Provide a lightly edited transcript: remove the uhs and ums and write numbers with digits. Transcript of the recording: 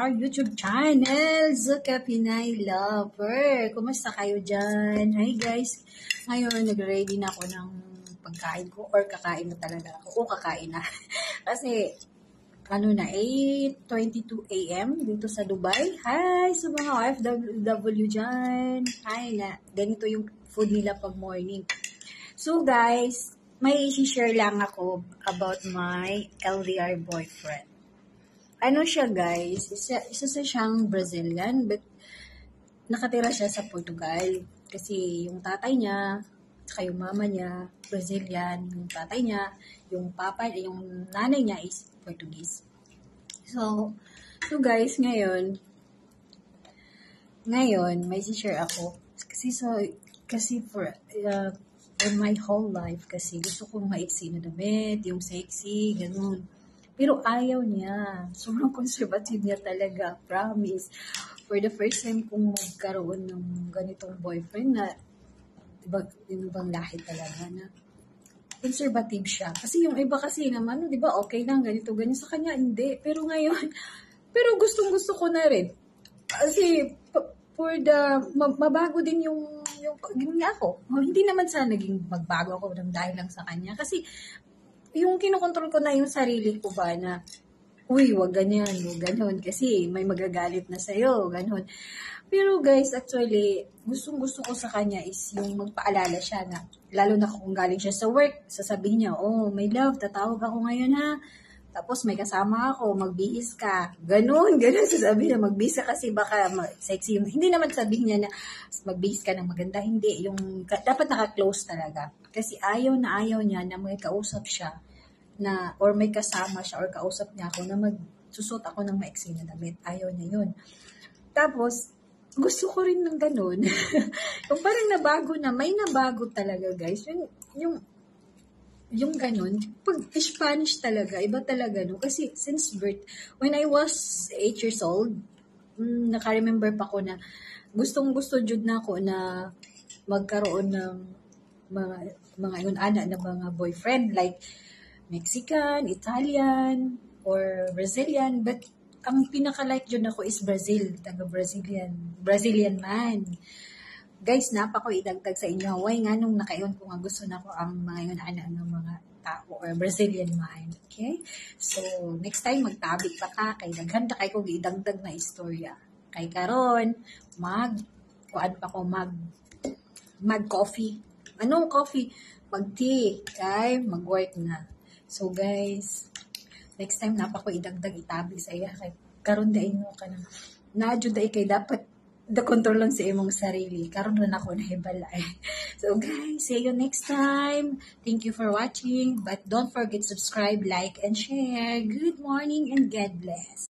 our YouTube channel, Zuka Pinay Lover. Kumusta kayo dyan? Hi guys! Ngayon, nag-ready na ako ng pagkain ko or kakain na talaga ako. O kakain na. Kasi, 8:22 a.m. dito sa Dubai. Hi sa mga OFW dyan. Hi na. Ganito yung food nila pag morning. So guys, may i-share lang ako about my LDR boyfriend. Ano siya guys, isa siyang Brazilian but nakatira siya sa Portugal. Kasi yung tatay niya, saka yung mama niya, Brazilian. Yung tatay niya, yung nanay niya is Portuguese. So guys, ngayon, may i-share ako. Kasi for my whole life, kasi gusto kong maiksi na damit, yung sexy, ganun. Pero ayaw niya. Sobrang conservative niya talaga. Promise. For the first time kong magkaroon ng ganitong boyfriend na ibang lahi talaga na conservative siya. Kasi yung iba kasi naman, di ba, okay lang, ganito, ganyan. Sa kanya, hindi. Pero ngayon, gustong-gusto ko na rin. Kasi, mabago din yung ako. Hindi naman sa naging magbago ako ng dahil lang sa kanya. Kasi, yung kinokontrol ko na yung sarili ko ba na, uy, wag ganyan, wag ganon, kasi may magagalit na sa'yo, ganon. Pero guys, actually, gustong-gusto ko sa kanya is yung magpaalala siya na, lalo na kung galing siya sa work, sasabihin niya, oh, my love, tatawag ako ngayon ha. Tapos may kasama ako, magbihis ka. Ganon, sasabihin niya, magbihis ka kasi baka sexy yung, hindi naman sabihin niya na magbihis ka ng maganda, hindi. Yung, dapat naka-close talaga. Kasi ayaw niya na may kausap siya na, or may kasama siya or kausap niya ako na magsusot ako ng maiksi na damit. Ayaw niya yun. Tapos, gusto ko rin ng ganun. Yung parang may nabago talaga guys. Yung ganun, pag Spanish talaga, iba talaga, no? Kasi since birth, when I was 8 years old, naka-remember pa ko na gustong-gusto jud na ako na magkaroon ng mga yun-ana na mga boyfriend, like Mexican, Italian, or Brazilian, but ang pinaka-like jud ako is Brazilian man. Guys, napa ko idagdag sa inyo. Why nga nung nakayon ko nga gusto na ko ang mga yun-ana ng mga tao or Brazilian man. Okay? So, next time magtabik pa ka, kay naghanda kay ko idagdag na istorya. Kay karon, mag coffee. Anong coffee? Mag-tea. Okay? Mag-work na. So, guys, next time napa ko idagdag itabi sa iya. Kay karon dain mo ka na. Naadyo dahi kay dapat control lang sa imong sarili. Karon na ako nahibalay. So, guys, see you next time. Thank you for watching. But don't forget to subscribe, like, and share. Good morning and God bless.